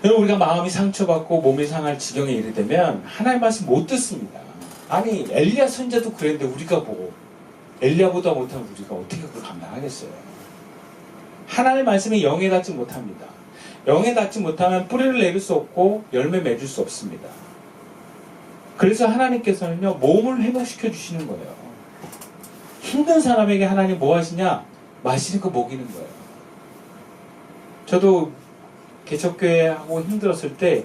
여러분, 우리가 마음이 상처받고 몸이 상할 지경에 이르되면 하나님 말씀 못 듣습니다. 아니, 엘리야 선지자도 그랬는데 우리가 보고 엘리야보다 못하면 우리가 어떻게 그걸 감당하겠어요? 하나님의 말씀에 영에 닿지 못합니다. 영에 닿지 못하면 뿌리를 내릴 수 없고 열매 맺을 수 없습니다. 그래서 하나님께서는요, 몸을 회복시켜 주시는 거예요. 힘든 사람에게 하나님 뭐 하시냐? 마시는 거 먹이는 거예요. 저도 개척교회 하고 힘들었을 때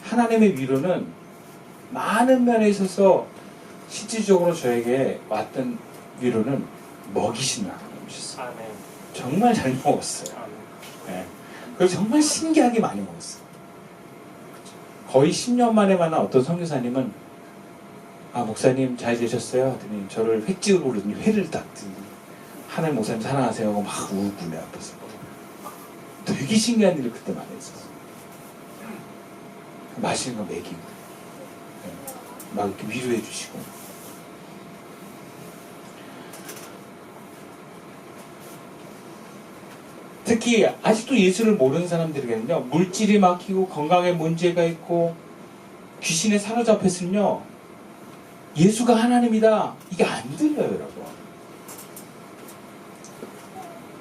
하나님의 위로는 많은 면에 있어서 실질적으로 저에게 왔던 위로는 먹이시는 하나님이셨어요. 아멘. 정말 잘 먹었어요. 아멘. 네. 그래서 정말 신기하게 많이 먹었어요. 거의 10년 만에 만난 어떤 선교사님은, 아, 목사님 잘 되셨어요? 하더니 저를 횟집으로 부르더니 회를 땄더니 하나님 목사님 사랑하세요 하고 막 우고 내 앞에서 되게 신기한 일을 그때 많이 했었어요. 마시는 거 먹이고, 네. 막 이렇게 위로해 주시고. 특히 아직도 예수를 모르는 사람들에게는요, 물질이 막히고 건강에 문제가 있고 귀신에 사로잡혔으면요, 예수가 하나님이다, 이게 안 들려요, 여러분.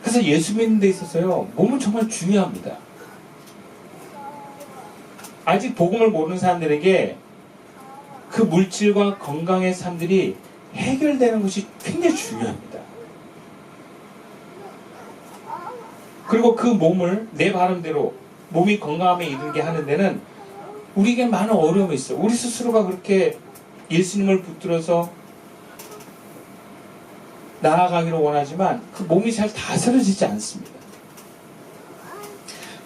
그래서 예수 믿는 데 있어서요, 몸은 정말 중요합니다. 아직 복음을 모르는 사람들에게 그 물질과 건강의 삶들이 해결되는 것이 굉장히 중요합니다. 그리고 그 몸을 내 바람대로 몸이 건강함에 이르게 하는 데는 우리에게 많은 어려움이 있어요. 우리 스스로가 그렇게 예수님을 붙들어서 나아가기를 원하지만 그 몸이 잘 다스려지지 않습니다.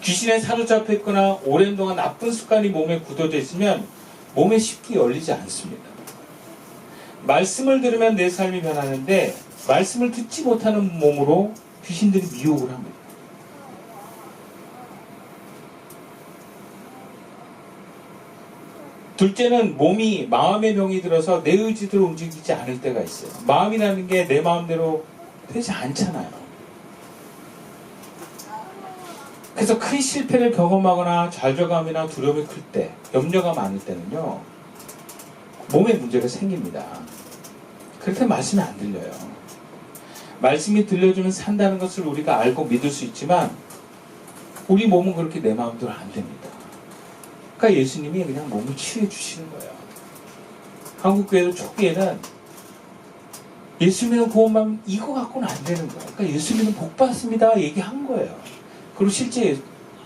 귀신에 사로잡혀 있거나 오랜 동안 나쁜 습관이 몸에 굳어져 있으면 몸에 쉽게 열리지 않습니다. 말씀을 들으면 내 삶이 변하는데 말씀을 듣지 못하는 몸으로 귀신들이 미혹을 합니다. 둘째는 몸이 마음의 병이 들어서 내 의지대로 움직이지 않을 때가 있어요. 마음이라는 게 내 마음대로 되지 않잖아요. 그래서 큰 실패를 경험하거나 좌절감이나 두려움이 클 때, 염려가 많을 때는요, 몸에 문제가 생깁니다. 그럴 때 말씀이 안 들려요. 말씀이 들려주면 산다는 것을 우리가 알고 믿을 수 있지만 우리 몸은 그렇게 내 마음대로 안 됩니다. 그러니까 예수님이 그냥 몸을 치유해 주시는 거예요. 한국교회도 초기에는 예수 믿는 구원만 이거 갖고는 안 되는 거예요. 그러니까 예수 믿는 복 받습니다 얘기한 거예요. 그리고 실제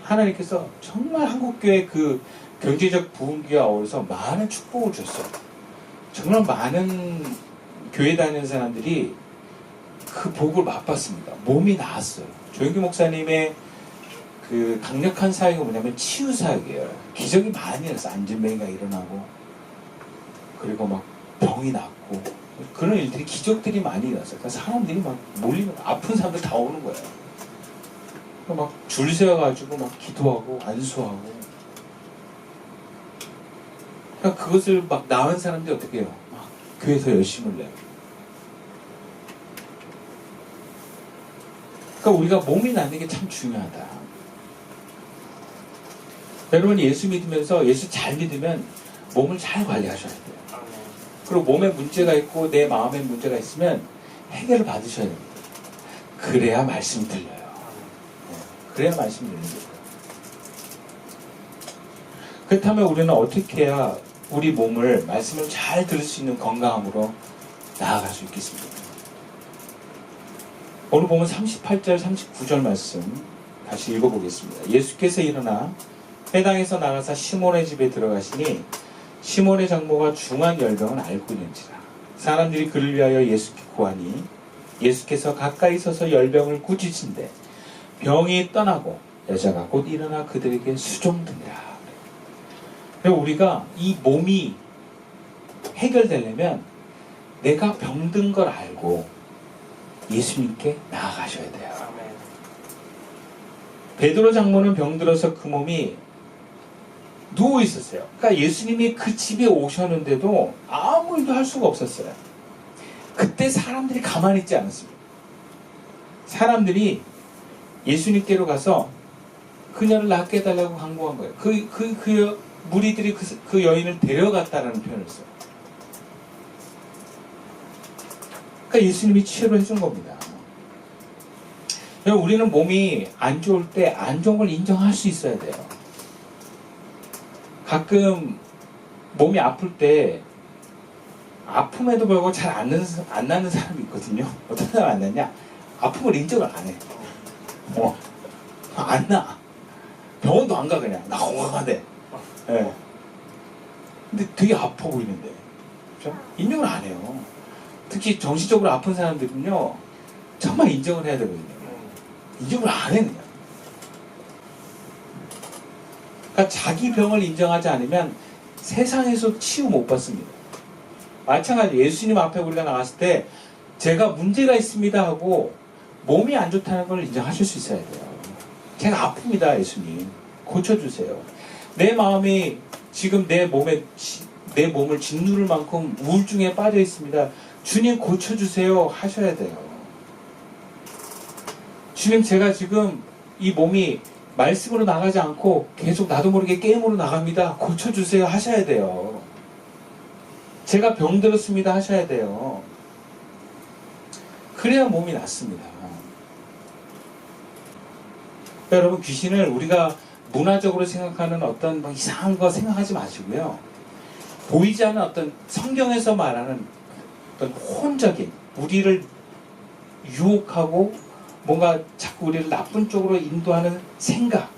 하나님께서 정말 한국교회 그 경제적 부흥기와 어울려서 많은 축복을 줬어요. 정말 많은 교회 다니는 사람들이 그 복을 맛봤습니다. 몸이 나았어요. 조영기 목사님의 그 강력한 사역이 뭐냐면 치유 사역이에요. 기적이 많이 일어났어요. 안진뱅이가 일어나고, 그리고 막 병이 낫고, 그런 일들이, 기적들이 많이 일어났어요. 그러니까 사람들이 막 몰리면 아픈 사람들 다 오는 거예요. 막 줄 세워가지고 막 기도하고 안수하고. 그러니까 그것을 막 나은 사람들이 어떻게 해요? 막 교회에서 열심을 내요. 그러니까 우리가 몸이 낫는 게 참 중요하다. 여러분, 예수 믿으면서 예수 잘 믿으면 몸을 잘 관리하셔야 돼요. 그리고 몸에 문제가 있고 내 마음에 문제가 있으면 해결을 받으셔야 됩니다. 그래야 말씀이 들려요. 그래야 말씀이 들립니다. 그렇다면 우리는 어떻게 해야 우리 몸을, 말씀을 잘 들을 수 있는 건강함으로 나아갈 수 있겠습니까? 오늘 보면 38절 39절 말씀 다시 읽어보겠습니다. 예수께서 일어나 회당에서 나가사 시몬의 집에 들어가시니 시몬의 장모가 중한 열병을 앓고 있는지라. 사람들이 그를 위하여 예수께 구하니 예수께서 가까이 서서 열병을 꾸짖은데 병이 떠나고 여자가 곧 일어나 그들에게 수종드니라. 그리고 우리가 이 몸이 해결되려면 내가 병든 걸 알고 예수님께 나아가셔야 돼요. 베드로 장모는 병들어서 그 몸이 누워 있었어요. 그러니까 예수님이 그 집에 오셨는데도 아무 일도 할 수가 없었어요. 그때 사람들이 가만히 있지 않았습니다. 사람들이 예수님께로 가서 그녀를 낫게 해달라고 강구한 거예요. 무리들이 그 여인을 데려갔다라는 표현을 써요. 그러니까 예수님이 치료를 해준 겁니다. 우리는 몸이 안 좋을 때 안 좋은 걸 인정할 수 있어야 돼요. 가끔 몸이 아플 때 아픔에도 불구하고 잘 안 낫는 사람이 있거든요. 어떤 사람 안 낫냐? 아픔을 인정을 안 해. 안 나. 병원도 안 가 그냥. 나 건강하대. 예. 근데 되게 아파 보이는데. 그렇죠? 인정을 안 해요. 특히 정신적으로 아픈 사람들은요. 정말 인정을 해야 되거든요. 인정을 안 해 그냥. 그러니까 자기 병을 인정하지 않으면 세상에서 치유 못 받습니다. 마찬가지로 예수님 앞에 우리가 나갔을 때 제가 문제가 있습니다 하고 몸이 안 좋다는 걸 인정하실 수 있어야 돼요. 제가 아픕니다 예수님. 고쳐주세요. 내 마음이 지금 내 몸을 짓누를 만큼 우울증에 빠져 있습니다. 주님 고쳐주세요 하셔야 돼요. 주님 제가 지금 이 몸이 말씀으로 나가지 않고 계속 나도 모르게 게임으로 나갑니다. 고쳐주세요 하셔야 돼요. 제가 병들었습니다 하셔야 돼요. 그래야 몸이 낫습니다. 여러분 귀신을 우리가 문화적으로 생각하는 어떤 이상한 거 생각하지 마시고요. 보이지 않는 어떤 성경에서 말하는 어떤 혼적인 우리를 유혹하고 뭔가 자꾸 우리를 나쁜 쪽으로 인도하는 생각,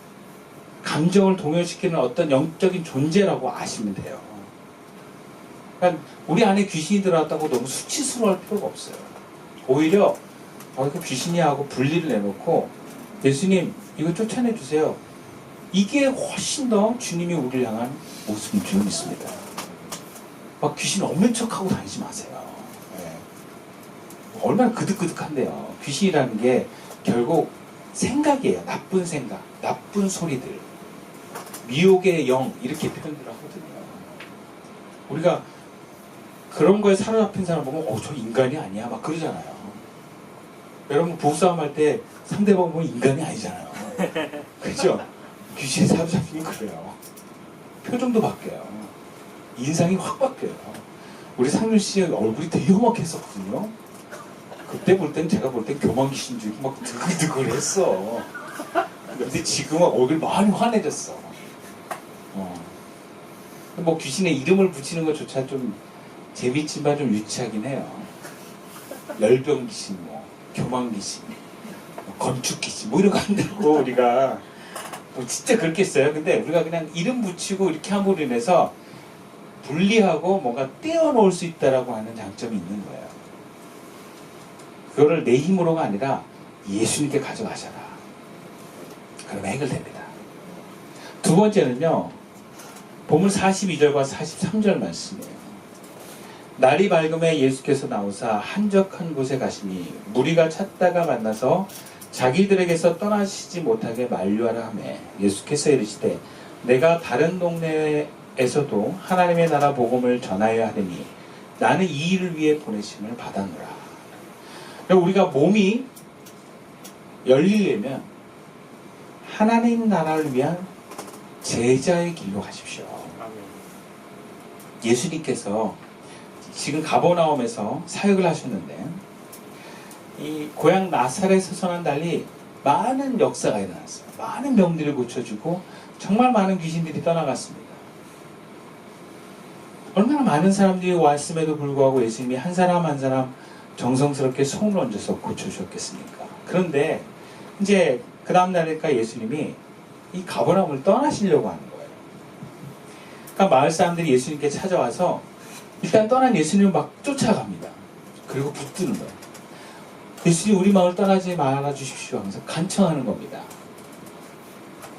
감정을 동요시키는 어떤 영적인 존재라고 아시면 돼요. 그러니까 우리 안에 귀신이 들어왔다고 너무 수치스러워할 필요가 없어요. 오히려 그 귀신이 하고 분리를 내놓고 예수님 이거 쫓아내 주세요. 이게 훨씬 더 주님이 우리를 향한 모습인 줄 믿습니다. 막 귀신 없는 척하고 다니지 마세요. 네. 얼마나 그득그득한데요. 귀신이라는 게 결국 생각이에요. 나쁜 생각, 나쁜 소리들, 미혹의 영 이렇게 표현을 하거든요. 우리가 그런 거에 사로잡힌 사람 보면 저 인간이 아니야 막 그러잖아요. 여러분 부부싸움 할 때 상대방 보면 인간이 아니잖아요. 그렇죠? 귀신에 사로잡히면 그래요. 표정도 바뀌어요. 인상이 확 바뀌어요. 우리 상준 씨 얼굴이 되게 험악했었거든요. 그때 볼 땐 제가 볼 땐 교만 귀신 줄 막 드글드글했어. 근데 지금은 얼굴 많이 환해졌어. 뭐 귀신에 이름을 붙이는 것조차 좀 재밌지만 좀 유치하긴 해요. 열병 귀신, 뭐 교만 귀신, 뭐 건축 귀신, 뭐 이런 거 한다고 우리가 뭐 진짜 그렇게 써요. 근데 우리가 그냥 이름 붙이고 이렇게 함으로 인해서 분리하고 뭔가 떼어놓을 수 있다라고 하는 장점이 있는 거예요. 그거를 내 힘으로가 아니라 예수님께 가져가셔라. 그러면 해결됩니다. 두 번째는요. 보물 42절과 43절 말씀이에요. 날이 밝음에 예수께서 나오사 한적한 곳에 가시니 무리가 찾다가 만나서 자기들에게서 떠나시지 못하게 만류하라 하매 예수께서 이르시되 내가 다른 동네에서도 하나님의 나라 복음을 전하여야 하리니 나는 이 일을 위해 보내심을 받았노라. 우리가 몸이 열리려면 하나님 나라를 위한 제자의 길로 가십시오. 예수님께서 지금 가버나움에서 사역을 하셨는데 이 고향 나사렛에서는 달리 많은 역사가 일어났어요. 많은 병들을 고쳐주고 정말 많은 귀신들이 떠나갔습니다. 얼마나 많은 사람들이 왔음에도 불구하고 예수님이 한 사람 한 사람 정성스럽게 손을 얹어서 고쳐주셨겠습니까? 그런데 이제 그 다음 날이니까 예수님이 이 가버나움을 떠나시려고 하는 거예요. 그러니까 마을 사람들이 예수님께 찾아와서 일단 떠난 예수님을 막 쫓아갑니다. 그리고 붙드는 거예요. 예수님 우리 마을 떠나지 말아 주십시오 하면서 간청하는 겁니다.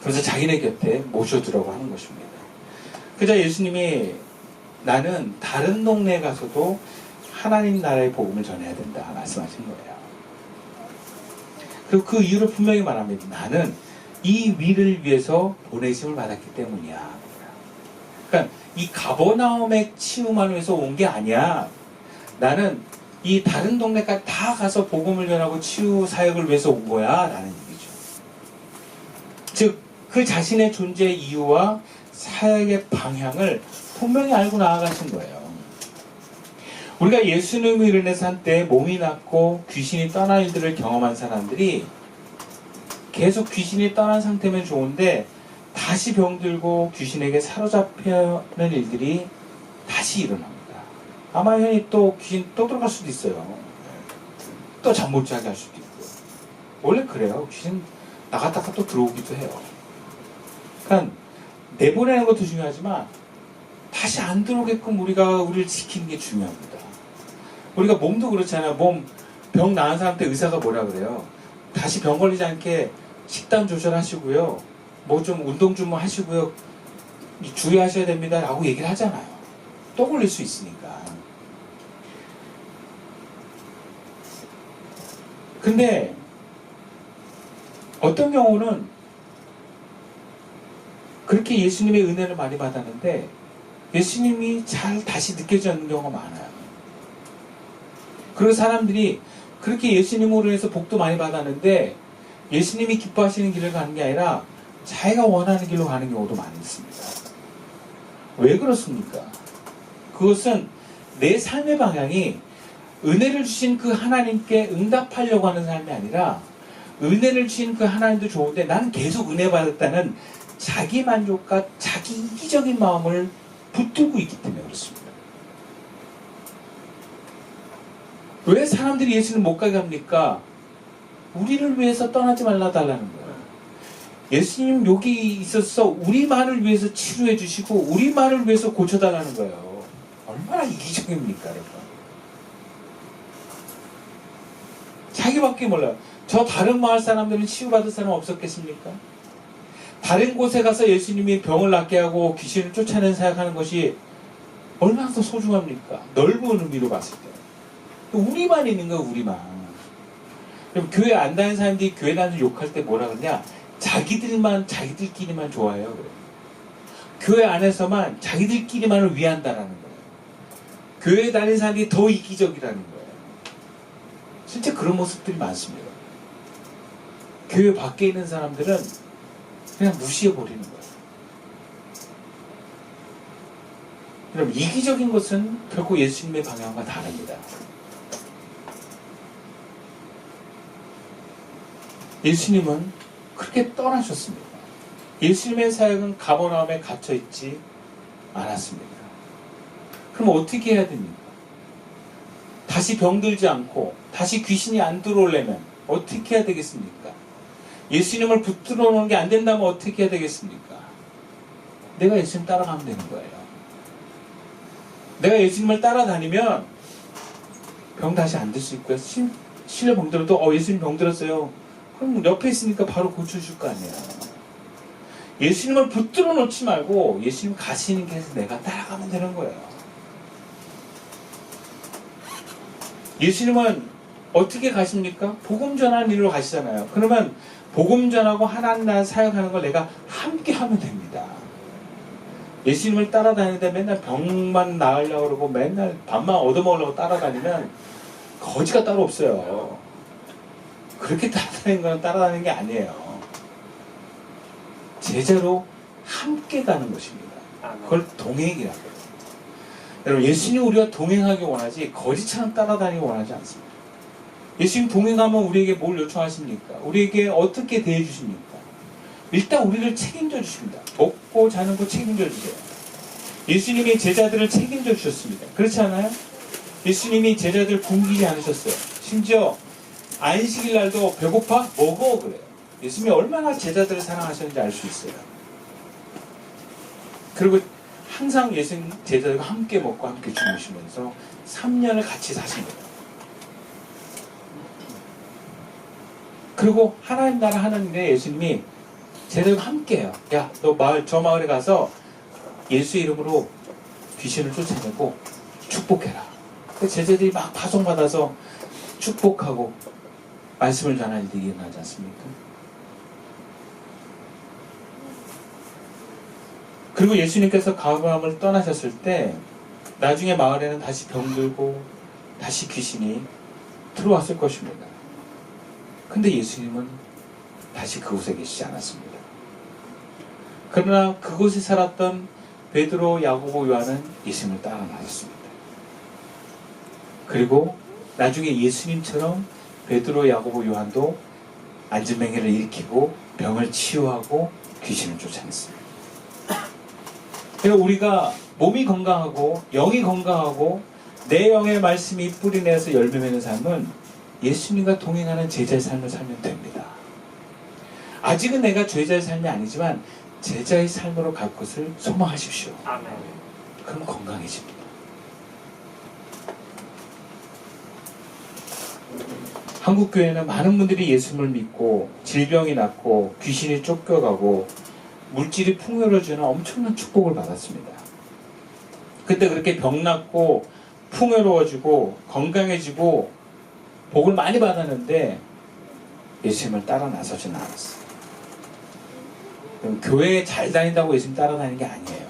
그래서 자기네 곁에 모셔두라고 하는 것입니다. 그러자 예수님이 나는 다른 동네에 가서도 하나님 나라의 복음을 전해야 된다 말씀하신 거예요. 그리고 그 이유를 분명히 말합니다. 나는 이 위를 위해서 보내심을 받았기 때문이야. 그러니까 이 가버나움의 치유만 위해서 온 게 아니야. 나는 이 다른 동네까지 다 가서 복음을 전하고 치유 사역을 위해서 온 거야 라는 얘기죠. 즉 그 자신의 존재 이유와 사역의 방향을 분명히 알고 나아가신 거예요. 우리가 예수님을 인해서 한때 몸이 낫고 귀신이 떠난 일들을 경험한 사람들이 계속 귀신이 떠난 상태면 좋은데 다시 병들고 귀신에게 사로잡히는 일들이 다시 일어납니다. 아마 형이 또 귀신 또 들어갈 수도 있어요. 또 잠 못 자게 할 수도 있고. 원래 그래요. 귀신 나갔다가 또 들어오기도 해요. 그러니까 내보내는 것도 중요하지만 다시 안 들어오게끔 우리를 지키는 게 중요합니다. 우리가 몸도 그렇잖아요. 병 나은 사람한테 의사가 뭐라 그래요? 다시 병 걸리지 않게 식단 조절하시고요. 뭐 좀 운동 좀 하시고요. 주의하셔야 됩니다. 라고 얘기를 하잖아요. 또 걸릴 수 있으니까. 근데 어떤 경우는 그렇게 예수님의 은혜를 많이 받았는데 예수님이 잘 다시 느껴지지 않는 경우가 많아요. 그리고 사람들이 그렇게 예수님으로 해서 복도 많이 받았는데 예수님이 기뻐하시는 길을 가는 게 아니라 자기가 원하는 길로 가는 경우도 많이 있습니다. 왜 그렇습니까? 그것은 내 삶의 방향이 은혜를 주신 그 하나님께 응답하려고 하는 삶이 아니라 은혜를 주신 그 하나님도 좋은데 나는 계속 은혜 받았다는 자기 만족과 자기 이기적인 마음을 붙들고 있기 때문에 그렇습니다. 왜 사람들이 예수님 못 가게 합니까? 우리를 위해서 떠나지 말라 달라는 거예요. 예수님 여기 있어서 우리만을 위해서 치료해 주시고 우리만을 위해서 고쳐달라는 거예요. 얼마나 이기적입니까, 여러분? 자기밖에 몰라요. 저 다른 마을 사람들은 치유받을 사람 없었겠습니까? 다른 곳에 가서 예수님이 병을 낫게 하고 귀신을 쫓아내는 사역하는 것이 얼마나 더 소중합니까? 넓은 의미로 봤을 때. 우리만 있는 거야, 우리만. 그럼 교회 안 다니는 사람들이 교회 다니는 욕할 때 뭐라 그러냐? 자기들끼리만 좋아해요. 그래. 교회 안에서만 자기들끼리만을 위한다라는 거예요. 교회 다니는 사람들이 더 이기적이라는 거예요. 실제 그런 모습들이 많습니다. 교회 밖에 있는 사람들은 그냥 무시해버리는 거예요. 여러분, 이기적인 것은 결코 예수님의 방향과 다릅니다. 예수님은 그렇게 떠나셨습니다. 예수님의 사역은 가버나움에 갇혀있지 않았습니다. 그럼 어떻게 해야 됩니까? 다시 병들지 않고 다시 귀신이 안 들어오려면 어떻게 해야 되겠습니까? 예수님을 붙들어 놓는 게 안 된다면 어떻게 해야 되겠습니까? 내가 예수님 따라가면 되는 거예요. 내가 예수님을 따라다니면 병 다시 안 들 수 있고요. 실내 병들어도 예수님 병들었어요. 그럼 옆에 있으니까 바로 고쳐줄 거 아니에요. 예수님을 붙들어 놓지 말고 예수님 가시는 길에서 내가 따라가면 되는 거예요. 예수님은 어떻게 가십니까? 복음 전하는 일로 가시잖아요. 그러면 복음 전하고 하나님 나라 사역하는 걸 내가 함께 하면 됩니다. 예수님을 따라다니는데 맨날 병만 나으려고 그러고 맨날 밥만 얻어먹으려고 따라다니면 거지가 따로 없어요. 그렇게 따라다니는 건 따라다니는 게 아니에요. 제자로 함께 가는 것입니다. 그걸 동행이라고 해요. 여러분, 예수님 우리가 동행하기 원하지 거지처럼 따라다니기 원하지 않습니다. 예수님 동행하면 우리에게 뭘 요청하십니까? 우리에게 어떻게 대해 주십니까? 일단 우리를 책임져 주십니다. 먹고 자는 거 책임져 주세요. 예수님이 제자들을 책임져 주셨습니다. 그렇지 않아요? 예수님이 제자들 굶기지 않으셨어요. 심지어 안식일 날도 배고파? 먹어 그래요. 예수님이 얼마나 제자들을 사랑하셨는지 알 수 있어요. 그리고 항상 예수님 제자들과 함께 먹고 함께 주무시면서 3년을 같이 사신 거예요. 그리고 하나님 나라 하는 일에 예수님이 제자들과 함께 해요. 야, 너 저 마을에 가서 예수 이름으로 귀신을 쫓아내고 축복해라. 그 제자들이 막 파송받아서 축복하고 말씀을 전하는 일이 일어나지 않습니까? 그리고 예수님께서 가버나움을 떠나셨을 때 나중에 마을에는 다시 병들고 다시 귀신이 들어왔을 것입니다. 근데 예수님은 다시 그곳에 계시지 않았습니다. 그러나 그곳에 살았던 베드로, 야고보, 요한은 예수님을 따라 나섰습니다. 그리고 나중에 예수님처럼 베드로, 야고보, 요한도 안진뱅이를 일으키고 병을 치유하고 귀신을 쫓아냈습니다. 그러니까 우리가 몸이 건강하고 영이 건강하고 내 영의 말씀이 뿌리내서 열매 맺는 삶은 예수님과 동행하는 제자의 삶을 살면 됩니다. 아직은 내가 제자의 삶이 아니지만 제자의 삶으로 갈 것을 소망하십시오. 아멘. 그럼 건강해집니다. 한국교회는 많은 분들이 예수님을 믿고 질병이 낫고 귀신이 쫓겨가고 물질이 풍요로워지는 엄청난 축복을 받았습니다. 그때 그렇게 병 낫고 풍요로워지고 건강해지고 복을 많이 받았는데 예수님을 따라 나서지는 않았어요. 교회에 잘 다닌다고 예수님 따라다니는 게 아니에요.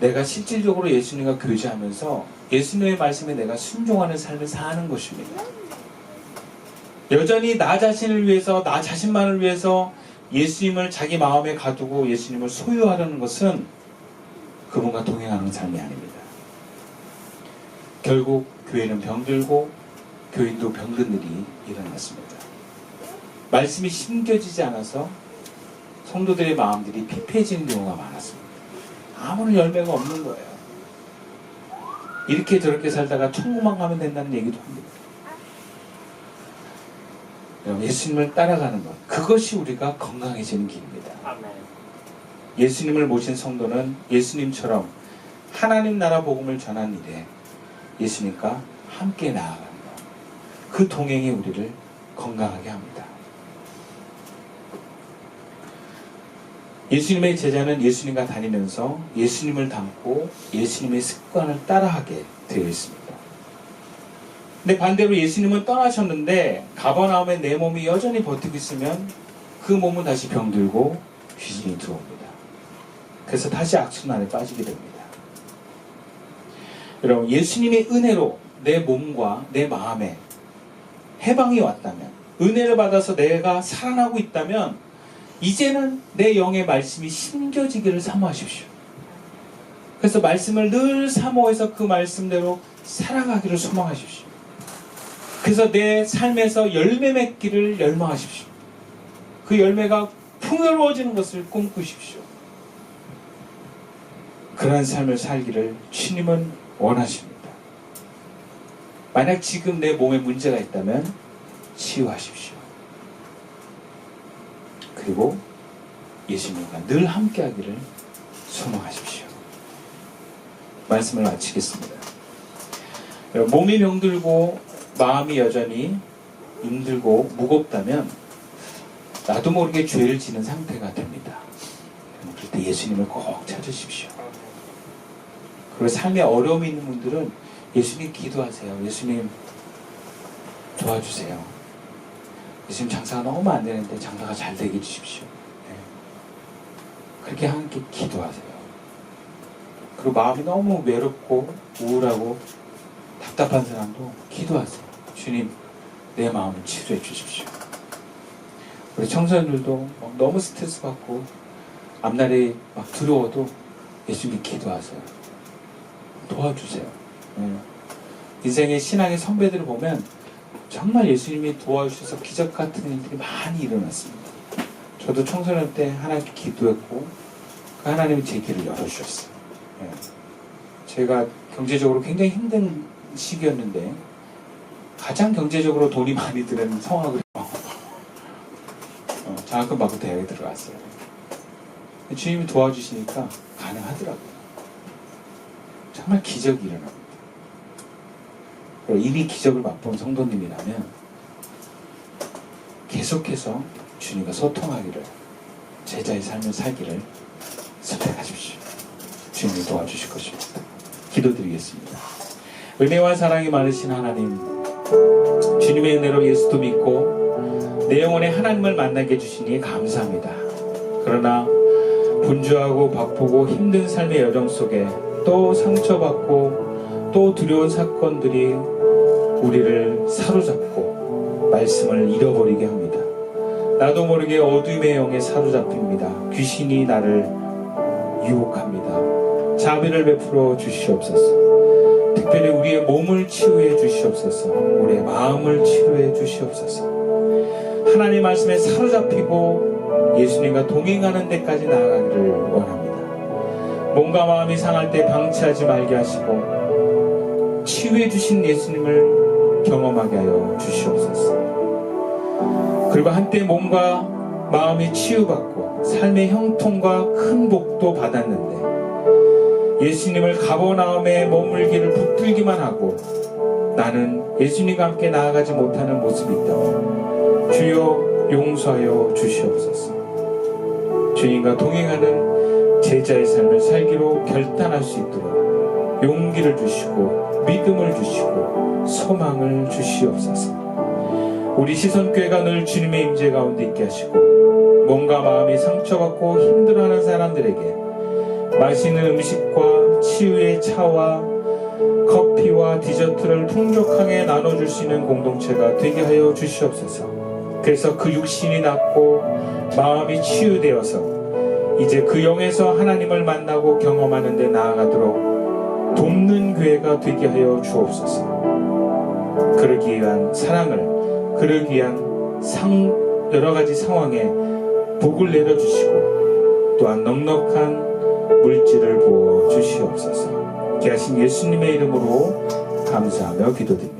내가 실질적으로 예수님과 교제하면서 예수님의 말씀에 내가 순종하는 삶을 사는 것입니다. 여전히 나 자신을 위해서, 나 자신만을 위해서 예수님을 자기 마음에 가두고 예수님을 소유하려는 것은 그분과 동행하는 삶이 아닙니다. 결국 교회는 병들고 교인도 병든 일이 일어났습니다. 말씀이 심겨지지 않아서 성도들의 마음들이 피폐해지는 경우가 많았습니다. 아무런 열매가 없는 거예요. 이렇게 저렇게 살다가 천국만 가면 된다는 얘기도 합니다. 예수님을 따라가는 것, 그것이 우리가 건강해지는 길입니다. 아멘. 예수님을 모신 성도는 예수님처럼 하나님 나라 복음을 전한 일에 예수님과 함께 나아가는 것, 그 동행이 우리를 건강하게 합니다. 예수님의 제자는 예수님과 다니면서 예수님을 닮고 예수님의 습관을 따라하게 되어 있습니다. 근데 반대로 예수님은 떠나셨는데 가버나움에 내 몸이 여전히 버티고 있으면 그 몸은 다시 병들고 귀신이 들어옵니다. 그래서 다시 악순환에 빠지게 됩니다. 여러분, 예수님의 은혜로 내 몸과 내 마음에 해방이 왔다면, 은혜를 받아서 내가 살아나고 있다면 이제는 내 영의 말씀이 심겨지기를 사모하십시오. 그래서 말씀을 늘 사모해서 그 말씀대로 살아가기를 소망하십시오. 그래서 내 삶에서 열매 맺기를 열망하십시오. 그 열매가 풍요로워지는 것을 꿈꾸십시오. 그런 삶을 살기를 주님은 원하십니다. 만약 지금 내 몸에 문제가 있다면 치유하십시오. 그리고 예수님과 늘 함께하기를 소망하십시오. 말씀을 마치겠습니다. 몸이 병들고 마음이 여전히 힘들고 무겁다면 나도 모르게 죄를 지는 상태가 됩니다. 그럴 때 예수님을 꼭 찾으십시오. 그리고 삶에 어려움이 있는 분들은 예수님 기도하세요. 예수님 도와주세요. 예수님 장사가 너무 안 되는데 장사가 잘 되게 해주십시오. 네. 그렇게 함께 기도하세요. 그리고 마음이 너무 외롭고 우울하고 답답한 사람도 기도하세요. 주님, 내 마음을 치유해 주십시오. 우리 청소년들도 너무 스트레스 받고 앞날이 막 두려워도 예수님 기도하세요. 도와주세요. 인생의 신앙의 선배들을 보면 정말 예수님이 도와주셔서 기적 같은 일들이 많이 일어났습니다. 저도 청소년 때 하나님께 기도했고 그 하나님이 제 길을 열어주셨어요. 제가 경제적으로 굉장히 힘든 시기였는데 가장 경제적으로 돈이 많이 드는 성악을 장학금 받고 대학에 들어갔어요. 주님이 도와주시니까 가능하더라고요. 정말 기적이 일어납니다. 이미 기적을 맛본 성도님이라면 계속해서 주님과 소통하기를, 제자의 삶을 살기를 선택하십시오. 주님이 도와주실 것입니다. 기도드리겠습니다. 은혜와 사랑이 많으신 하나님, 주님의 은혜로 예수도 믿고 내 영혼에 하나님을 만나게 해주시니 감사합니다. 그러나 분주하고 바쁘고 힘든 삶의 여정 속에 또 상처받고 또 두려운 사건들이 우리를 사로잡고 말씀을 잃어버리게 합니다. 나도 모르게 어둠의 영에 사로잡힙니다. 귀신이 나를 유혹합니다. 자비를 베풀어 주시옵소서. 특별히 우리의 몸을 치유해 주시옵소서. 우리의 마음을 치유해 주시옵소서. 하나님 말씀에 사로잡히고 예수님과 동행하는 데까지 나아가기를 원합니다. 몸과 마음이 상할 때 방치하지 말게 하시고 치유해 주신 예수님을 경험하게 하여 주시옵소서. 그리고 한때 몸과 마음이 치유받고 삶의 형통과 큰 복도 받았는데 예수님을 가버나움에 머물기를 붙들기만 하고 나는 예수님과 함께 나아가지 못하는 모습이 있다면 주여 용서하여 주시옵소서. 주님과 동행하는 제자의 삶을 살기로 결단할 수 있도록 용기를 주시고 믿음을 주시고 소망을 주시옵소서. 우리 시선교회가 늘 주님의 임재 가운데 있게 하시고 몸과 마음이 상처받고 힘들어하는 사람들에게 맛있는 음식과 치유의 차와 커피와 디저트를 풍족하게 나눠줄 수 있는 공동체가 되게 하여 주시옵소서. 그래서 그 육신이 낫고 마음이 치유되어서 이제 그 영에서 하나님을 만나고 경험하는 데 나아가도록 돕는 교회가 되게 하여 주옵소서. 그러기 위한 사랑을, 그러기 위한 여러 가지 상황에 복을 내려주시고 또한 넉넉한 물질을 부어 주시옵소서. 귀하신 예수님의 이름으로 감사하며 기도드립니다.